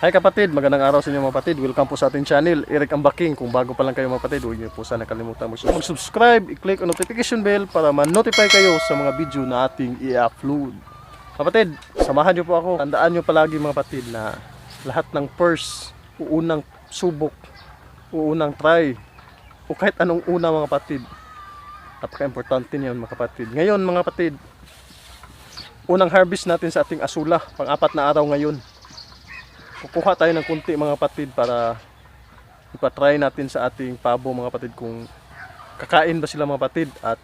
Hi kapatid, magandang araw sa inyo mga kapatid. Welcome po sa ating channel, Eric Ambaking. Kung bago pa lang kayo mga kapatid, huwag niyo po sana kalimutan mag-subscribe, i-click ang notification bell para ma-notify kayo sa mga video na ating i-upload. Kapatid, samahan niyo po ako. Tandaan niyo palagi mga kapatid na lahat ng first, unang subok, unang try, o kahit anong una mga kapatid, napaka-importante niyan mga kapatid. Ngayon mga kapatid, unang harvest natin sa ating asula, pang-apat na araw ngayon. Kukuha tayo ng kunti mga kapatid para ipatry natin sa ating pabo mga kapatid kung kakain ba sila mga kapatid. At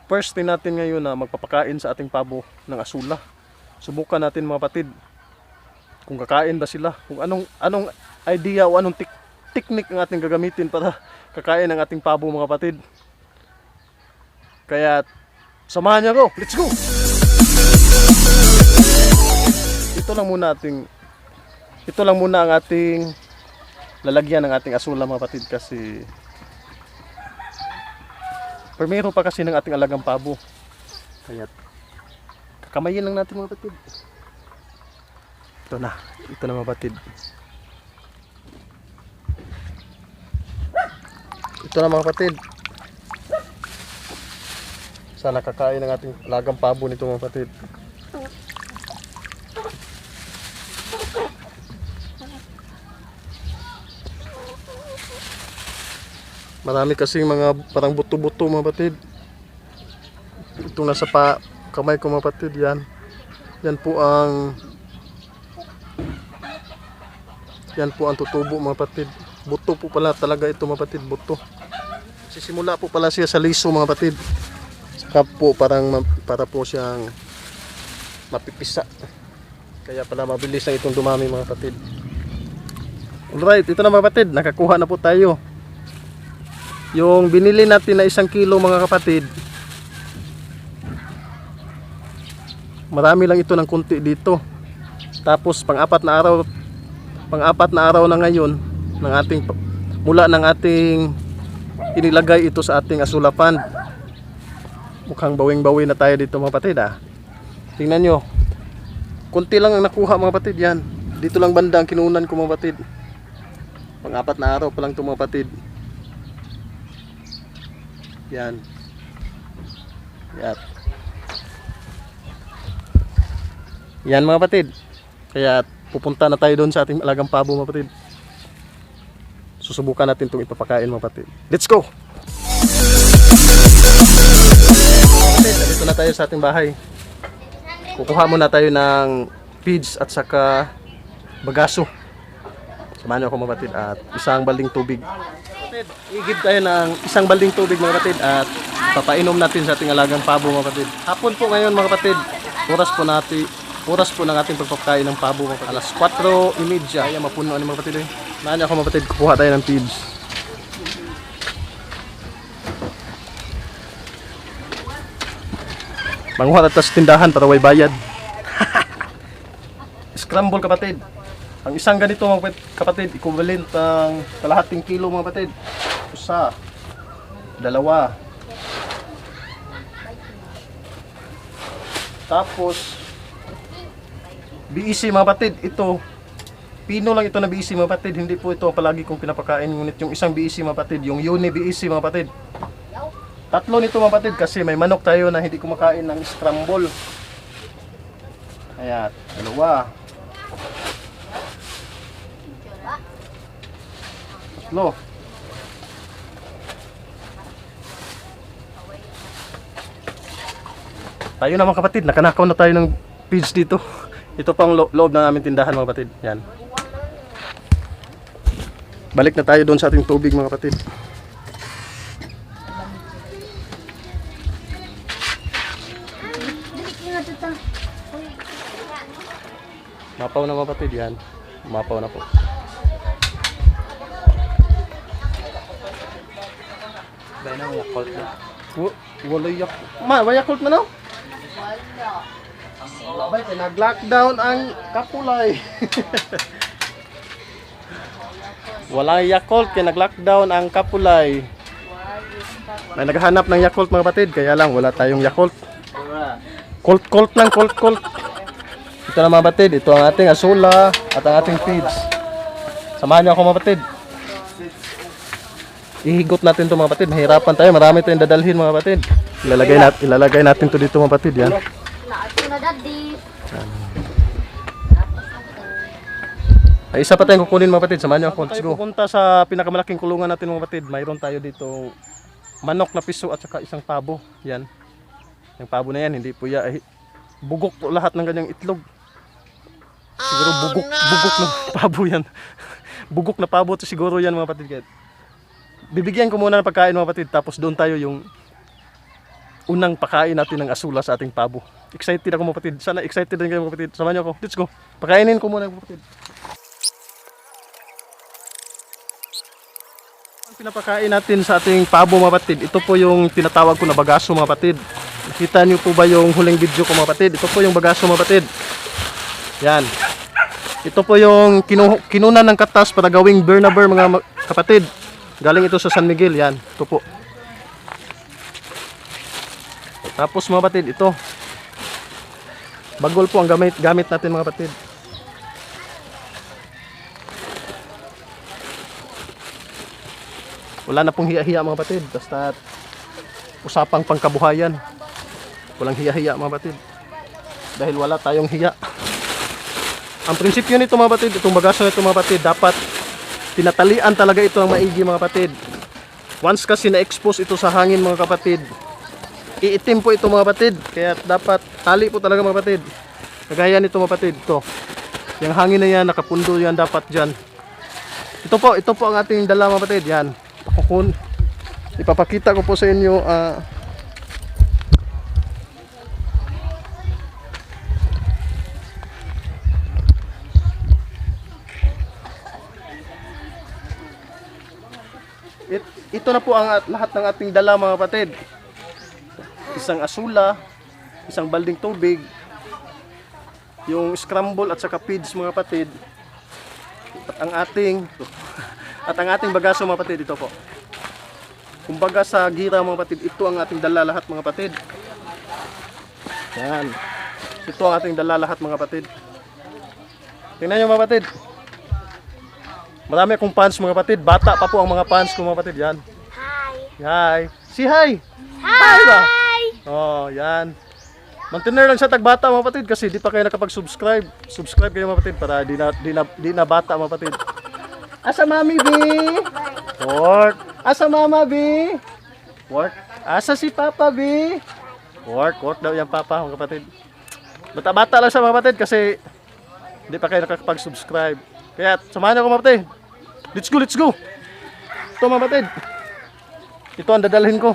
first thing natin ngayon na magpapakain sa ating pabo ng asula. Subukan natin mga kapatid kung kakain ba sila, kung anong idea o anong technique ang ating gagamitin para kakain ang ating pabo mga kapatid. Kaya samahan niyo ako, let's go! Ito lang muna ang ating lalagyan ng ating asula mga kapatid, kasi primero pa kasi ng ating alagang pabo. Kaya kakamayin lang natin mga kapatid. Ito na mga kapatid. Ito na mga kapatid. Sana kakain ng ating alagang pabo nito mga kapatid. Marami kasing mga parang buto-buto mga kapatid. Itong nasa kamay ko mga kapatid, yan po ang tutubo mga kapatid. Buto po pala talaga ito mga kapatid, buto. Sisimula po pala siya sa liso mga kapatid. Saka po para po siyang mapipisa. Kaya pala mabilis na itong dumami mga kapatid. Alright, ito na mga kapatid, nakakuha na po tayo. Yung binili natin na 1 kilo mga kapatid, marami lang ito ng kunti dito. Tapos pang-apat na araw na ngayon mula ng ating inilagay ito sa ating asulapan. Mukhang bawing-bawi na tayo dito mga kapatid. Tingnan nyo, kunti lang ang nakuha mga kapatid. Yan, dito lang banda ang kinunan ko mga kapatid. Pang-apat na araw pa lang ito mga kapatid. Yan. Yan mga kapatid. Kaya pupunta na tayo doon sa ating alagang pabo mga kapatid. Susubukan natin itong ipapakain mga kapatid. Let's go! Kapatid, dito na tayo sa ating bahay. Kukuha muna tayo ng feeds at saka bagaso. Samahan niyo ako mga kapatid at isang balding tubig. I-give tayo ng isang balding tubig mga kapatid at papainom natin sa ating alagang pabo mga kapatid. Hapon po ngayon mga kapatid, oras po ng ating pagpapakain ng pabo mga kapatid. Alas 4:30, kaya mapuno mga kapatid. Samahan niyo ako mga kapatid, kukuha tayo ng feeds. Manguha at sa tindahan para way bayad. Scramble kapatid. Ang isang ganito mga kapatid, equivalent ang kalahating kilo mga kapatid. Isa, dalawa. Tapos BEC mga kapatid, ito pino lang ito na BEC mga kapatid. Hindi po ito palagi kong pinapakain. Ngunit yung isang BEC mga kapatid, yung Uni BEC mga kapatid, 3 nito mga kapatid, kasi may manok tayo na hindi kumakain ng scramble. Ayan, 2. No. Tayo naman kapatid, nakanakaw na tayo ng feeds dito. Ito pang loob na namin tindahan mga kapatid. Yan. Balik na tayo doon sa ating tubig mga kapatid. Mapaw na mga kapatid yan. Mapaw na po. Dahil na Yakult na. Wala Yakult. Wala Yakult na no? Wala. Abay, nag-lockdown ang Kapulay. Wala Yakult, kaya nag-lockdown ang Kapulay. May naghahanap ng Yakult mga kapatid, kaya lang wala tayong Yakult. Colt lang, Colt. Ito na mga batid, ito ang ating asula at ang ating feeds. Samahan niyo ako mga batid. Ihigot natin ito mga batid. Mahirapan tayo, marami tayong dadalhin mga batid. Ilalagay natin ito dito mga batid. Yan. Ay, isa pa tayong kukunin mga batid. Samahan niyo ako. Let's go. Pupunta sa pinakamalaking kulungan natin mga batid. Mayroon tayo dito manok na piso at saka isang pabo. Yan. Yung pabo na yan, hindi po yan. Bugok po lahat ng ganyang itlog. Siguro bugok na pabo yan. Bugok na pabo to siguro yan mga batid. Bibigyan ko muna ng pagkain mga batid. Tapos doon tayo yung unang pakain natin ng asula sa ating pabo. Excited ako mga batid. Sana excited din kayo mga batid. Samahan niyo ako. Let's go. Pakainin ko muna mga batid. Pinapakain natin sa ating pabo mga batid. Ito po yung tinatawag ko na bagaso mga batid. Nakita niyo po ba yung huling video ko mga batid? Ito po yung bagaso mga batid. Yan. Ito po yung kinunan ng katas para gawing burnaber mga kapatid. Galing ito sa San Miguel. Yan. Ito po. Tapos mga batid, ito. Bagol po ang gamit natin mga batid. Wala na pong hiya-hiya mga batid. Basta usapang pangkabuhayan. Walang hiya-hiya mga batid. Dahil wala tayong hiya. Ang prinsipyo nito mga batid, itong bagaso nito mga batid, dapat tinatalian talaga ito ng maigi mga batid. Once kasi na-expose ito sa hangin mga kapatid, iitim po ito mga batid. Kaya dapat tali po talaga mga batid. Kagaya nito mga batid. Ito. Yung hangin na yan, nakapundo yan dapat dyan. Ito po ang ating dala mga batid. Yan. Ipapakita ko po sa inyo ito na po ang lahat ng ating dala mga kapatid. Isang asula, isang balding tubig, yung scramble at saka feeds mga kapatid, at ang ating bagaso mga kapatid. Ito po. Kumbaga sa gira mga kapatid, ito ang ating dala lahat mga kapatid. Yan. Ito ang ating dala lahat mga kapatid. Tingnan nyo mga kapatid. Marami akong fans mga kapatid. Bata pa po ang mga fans ko mga kapatid. Yan. Hi. Si hi. Hi ba? Oh, yan. Mantener lang siya tagbata mga kapatid kasi di pa kayo nakapag-subscribe. Subscribe kayo mga kapatid para di na bata mga kapatid. Asa mami B? Work. Asa mama B? Work. Asa si papa B? Work daw yung papa mga kapatid. Bata-bata lang siya mga kapatid kasi di pa kayo nakapag-subscribe. Kaya samahan niyo ako mga kapatid. Let's go. Ito mga kapatid. Ito ang dadalhin ko.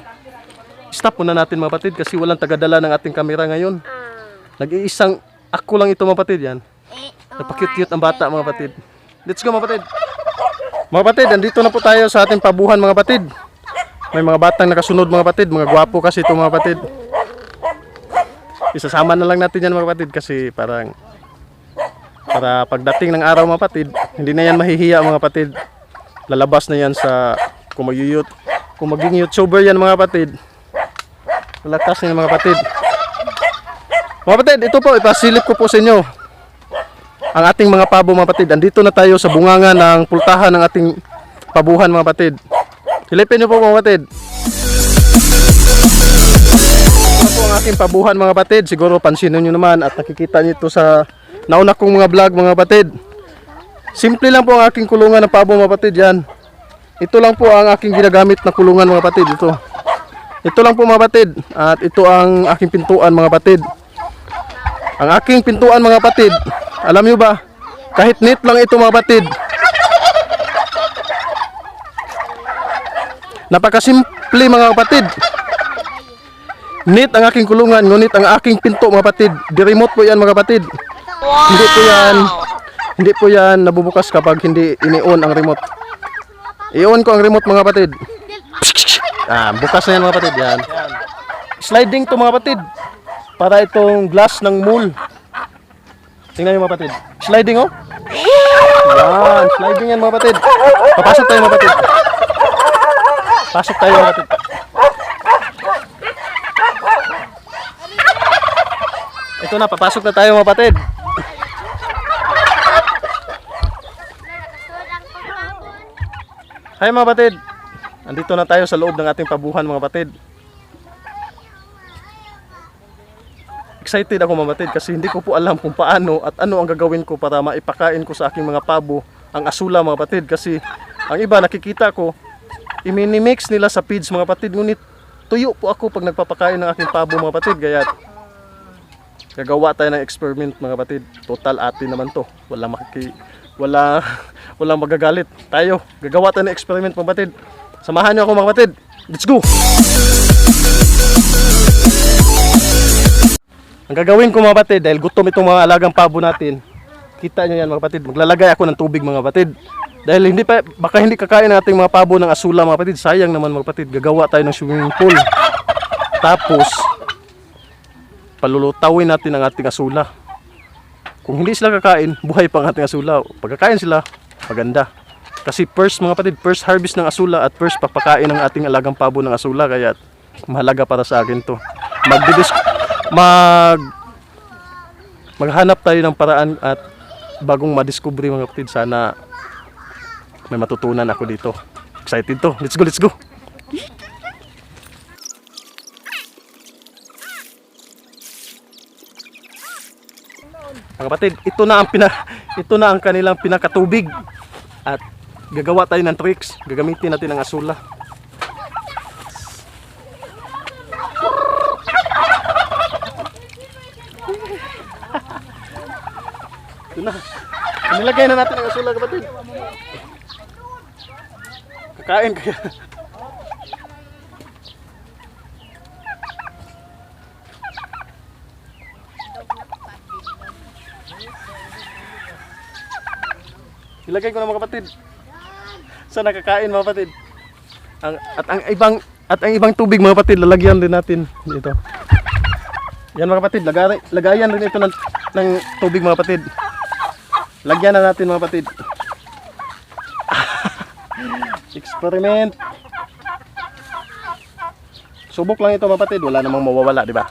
Stop muna natin mga kapatid kasi walang tagadala ng ating camera ngayon. Nag-iisang ako lang ito mga kapatid. Yan. Napakute-cute ang bata mga kapatid. Let's go mga kapatid. Mga kapatid, andito na po tayo sa ating pabuhan mga kapatid. May mga batang nakasunod mga kapatid. Mga gwapo kasi ito mga kapatid. Isasama na lang natin yan mga kapatid kasi para pagdating ng araw mga kapatid, hindi na yan mahihiya mga kapatid. Lalabas na yan sa kung maging YouTuber yan mga kapatid. Lakas na yan mga kapatid. Mga kapatid, ito po, ipasilip ko po sa inyo ang ating mga pabo mga kapatid. Andito na tayo sa bunganga ng pultahan ng ating pabuhan mga kapatid. Silipin nyo po mga kapatid. Ito po ang aking pabuhan mga kapatid. Siguro pansinin nyo naman at nakikita nyo ito sa nauna kong mga vlog mga kapatid. Simple lang po ang aking kulungan ng pabo mga kapatid. Yan. Ito lang po ang aking ginagamit na kulungan mga kapatid. Ito lang po mga kapatid. At ito ang aking pintuan mga kapatid. Ang aking pintuan mga kapatid, alam nyo ba, kahit neat lang ito mga kapatid, napakasimple mga kapatid. Neat ang aking kulungan, ngunit ang aking pinto mga kapatid, di-remote po yan mga kapatid. Wow! Hindi po yan nabubukas kapag hindi ini-on ang remote. I-on ko ang remote mga kapatid. Bukas na yan mga kapatid. Yan. Sliding to mga kapatid. Para itong glass ng mall. Tingnan nyo mga kapatid. Sliding oh. Yan. Sliding yan mga kapatid. Papasok tayo mga kapatid. Pasok tayo mga kapatid. Ito na, papasok na tayo mga kapatid. Hi mga batid. Andito na tayo sa loob ng ating pabuhan mga batid. Excited ako mga batid kasi hindi ko po alam kung paano at ano ang gagawin ko para maipakain ko sa aking mga pabo ang asula mga batid. Kasi ang iba nakikita ko, iminimix nila sa feeds mga batid. Ngunit tuyo po ako pag nagpapakain ng aking pabo mga batid. Kaya gagawa tayo ng experiment mga batid. Total atin naman to. Walang magagalit. Tayo, gagawa tayo ng experiment mga batid. Samahan niyo ako mga batid. Let's go! Ang gagawin ko mga batid, dahil gutom itong mga alagang pabo natin, kita nyo yan mga batid, maglalagay ako ng tubig mga batid. Dahil baka hindi kakain ng ating mga pabo ng asula mga batid. Sayang naman mga batid, gagawa tayo ng swimming pool. Tapos, palulutawin natin ang ating asula. Kung hindi sila kakain, buhay pa ang ating asula. Pag kakain sila, maganda. Kasi first mga patid, first harvest ng asula at first papakain ng ating alagang pabo ng asula. Kaya mahalaga para sa akin to. Maghanap tayo ng paraan at bagong madiscovery mga patid. Sana may matutunan ako dito. Excited to. Let's go, let's go. Mga kapatid, ito na ang kanilang pinakatubig. At gagawa tayo ng tricks. Gagamitin natin ang asula. Ito na. Nilagay na natin ang asula kapatid. Kakain kaya. Ilagay ko na mga kapatid. Sana kakain mga kapatid. At ang ibang tubig mga kapatid, lalagyan din natin dito. Yan mga kapatid, lagayan rin ito ng tubig mga kapatid. Lagyan na natin mga kapatid. Experiment. Subok lang ito mga kapatid, wala namang mawawala, di ba?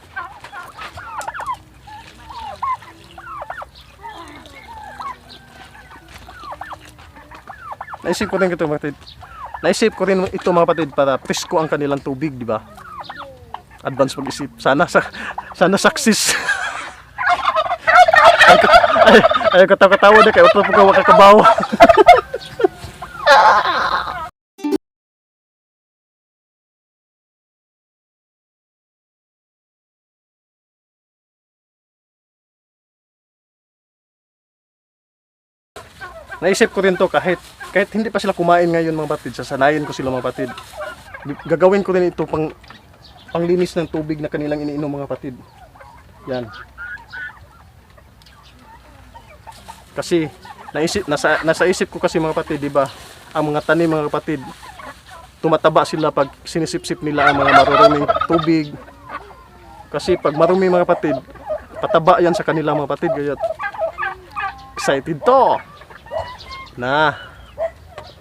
Naisip ko rin ito mga kapatid. Naisip ko rin ito mga kapatid para presko ang kanilang tubig, di ba? Advance pag-isip. Sana success. Ay katawa na kayo. Ito po gawa kakabaw. Naisip ko rin to kahit hindi pa sila kumain ngayon mga batid, sasanayin ko sila mga batid. Gagawin ko rin ito panglinis ng tubig na kanilang iniinom mga batid. Yan. Kasi nasa isip ko kasi mga batid, di ba? Ang mga tanim mga batid, tumataba sila pag sinisip-sip nila ang mga maruruming tubig. Kasi pag marumi mga batid, pataba yan sa kanilang mga batid. Kaya excited to. Na,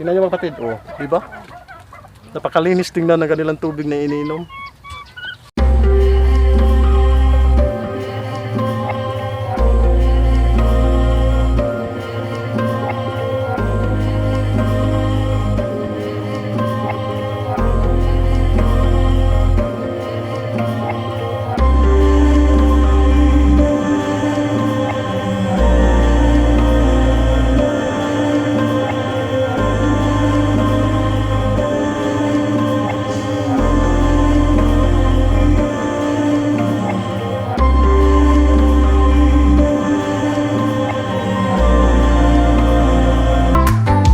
tingnan nyo mga kapatid, oh, di ba? Napakalinis tingnan ng kanilang tubig na iniinom.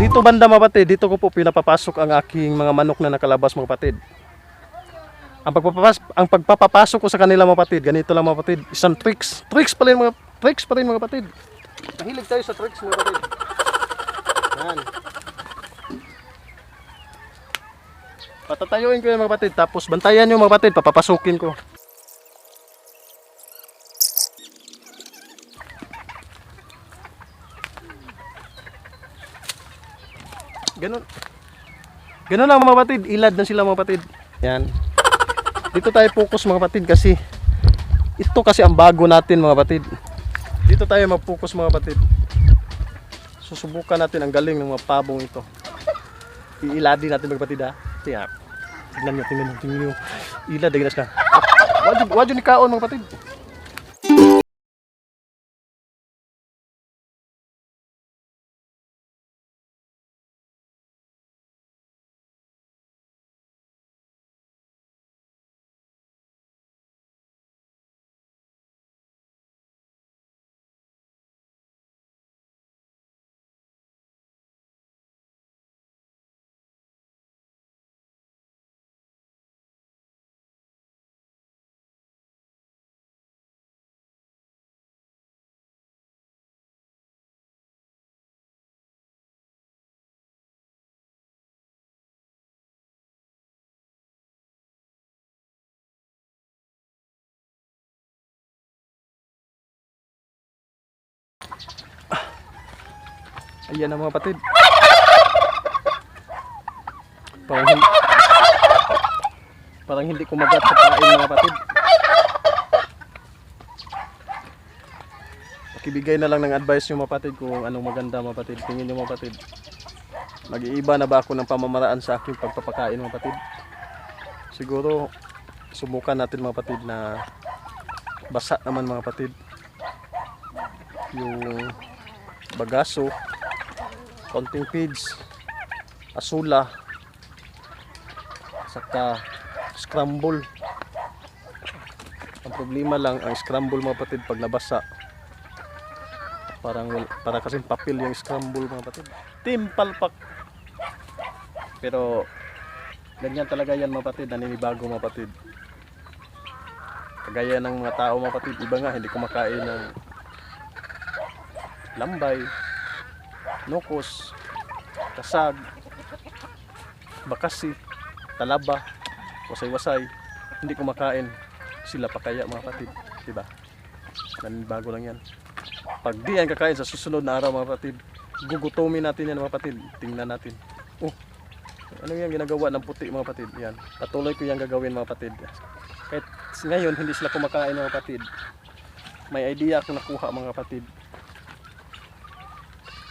Dito banda mga kapatid, dito ko po pinapapasok ang aking mga manok na nakalabas mga kapatid. Ang pagpapapasok ko sa kanila mga kapatid, ganito lang mga kapatid, isang tricks pa rin mga kapatid. Mahilig tayo sa tricks mga kapatid. Yan. Patatayuin ko yan mga kapatid, tapos bantayan nyo mga kapatid, papapasukin ko. Ganun lang mga kapatid, ilad na sila mga kapatid. Yan. Dito tayo focus mga kapatid kasi ito kasi ang bago natin mga kapatid. Dito tayo mag-focus mga kapatid. Susubukan natin ang galing ng mga pabong ito. iiladi natin mga kapatid ha. Tiyak. Tingnan nyo. Ilad, daginas na. Wadyo ni kaon mga kapatid. Ayan na mga kapatid. Parang hindi kumagat sa pain mga kapatid. Pakibigay na lang ng advice nyo mga kapatid kung anong maganda mga kapatid. Tingin nyo mga kapatid. Mag-iiba na ba ako ng pamamaraan sa aking pagpapakain mga kapatid? Siguro subukan natin mga kapatid na basa naman mga kapatid. Yung bagaso, konting feeds, asula, saka scramble. Ang problema lang ang scramble mga kapatid pag nabasa. Para kasing papel yung scramble mga kapatid. Timpalpak. Pero ganyan talaga yan mga kapatid, naninibago mga kapatid. Kagaya ng mga tao mga kapatid, iba nga hindi kumakain ng lambay, nukos, kasag, bakasi, talaba, wasay-wasay, hindi kumakain. Sila pa kaya mga kapatid, diba? Naninibago lang yan. Pag di yan kakain sa susunod na araw mga kapatid, gugutumin natin yan mga kapatid. Tingnan natin. Oh, ano yung ginagawa ng puti mga kapatid? Yan, patuloy ko yung gagawin mga kapatid. Kahit ngayon hindi sila kumakain mga kapatid, may idea akong nakuha mga kapatid.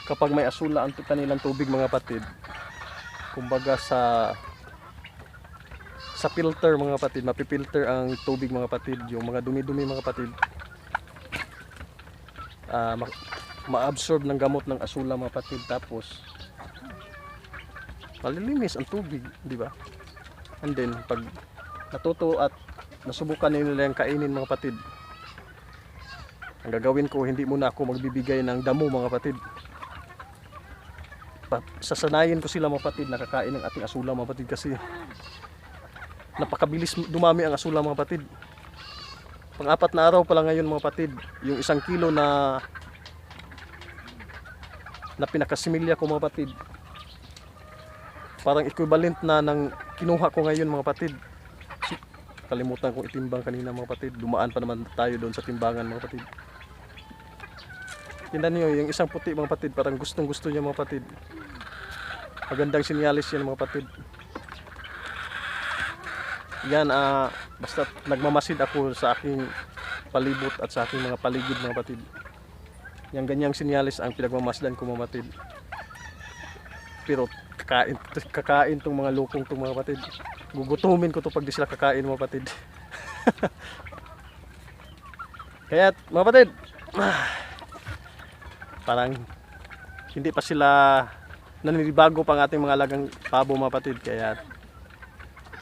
Kapag may asula ang kanilang tubig mga kapatid, kumbaga sa filter mga kapatid, mapipilter ang tubig mga kapatid, yung mga dumi-dumi mga kapatid, ma-absorb ng gamot ng asula mga kapatid, tapos malilinis ang tubig, di ba? And then pag natuto at nasubukan nila yung kainin mga kapatid, ang gagawin ko, hindi muna ako magbibigay ng damo mga kapatid. Sasanayin ko sila mga kapatid nakakain ng ating asula mga kapatid, kasi napakabilis dumami ang asula mga kapatid. Pang-4 na araw pa lang ngayon mga kapatid, yung 1 kilo na pinakasimilya ko mga kapatid, parang equivalent na ng kinuha ko ngayon mga kapatid. Kalimutan kong itimbang kanina mga kapatid, dumaan pa naman tayo doon sa timbangan mga kapatid. Tingnan niyo yung isang puti mga kapatid, parang gustong gusto niya mga kapatid. Magandang sinyalis yan mga kapatid. Yan, basta nagmamasid ako sa aking palibot at sa aking mga paligid mga kapatid. Yang ganyang sinyalis ang pinagmamasdan ko mga kapatid. Pero kakain tong mga lukong tong mga kapatid. Gugutumin ko to pag di sila kakain mga kapatid. Kaya mga kapatid, parang hindi pa sila naninibago pang ating mga alagang pabo mga kapatid. Kaya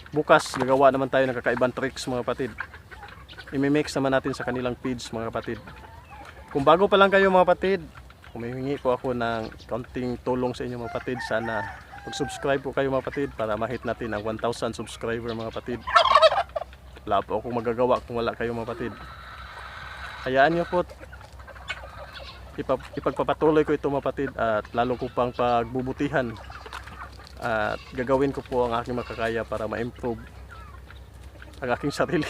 bukas gagawa naman tayo ng kakaibang tricks mga kapatid. I-mix naman natin sa kanilang feeds mga kapatid. Kung bago pa lang kayo mga kapatid, humihingi po ako ng kaunting tulong sa inyo mga kapatid. Sana mag-subscribe po kayo mga kapatid para ma-hit natin ang 1,000 subscriber mga kapatid. Wala po akong magagawa kung wala kayo mga kapatid. Hayaan nyo po, ipagpapatuloy ko ito mga kapatid, at lalo ko pang pagbubutihan, at gagawin ko po ang aking makakaya para ma-improve ang aking sarili.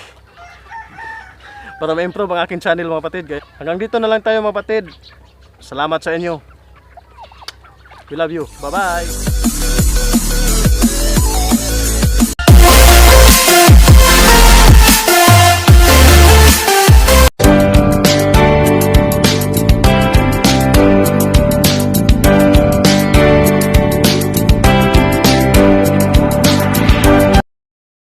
Para ma-improve ang aking channel mga kapatid. Hanggang dito na lang tayo mga kapatid. Salamat sa inyo. We love you. Bye bye.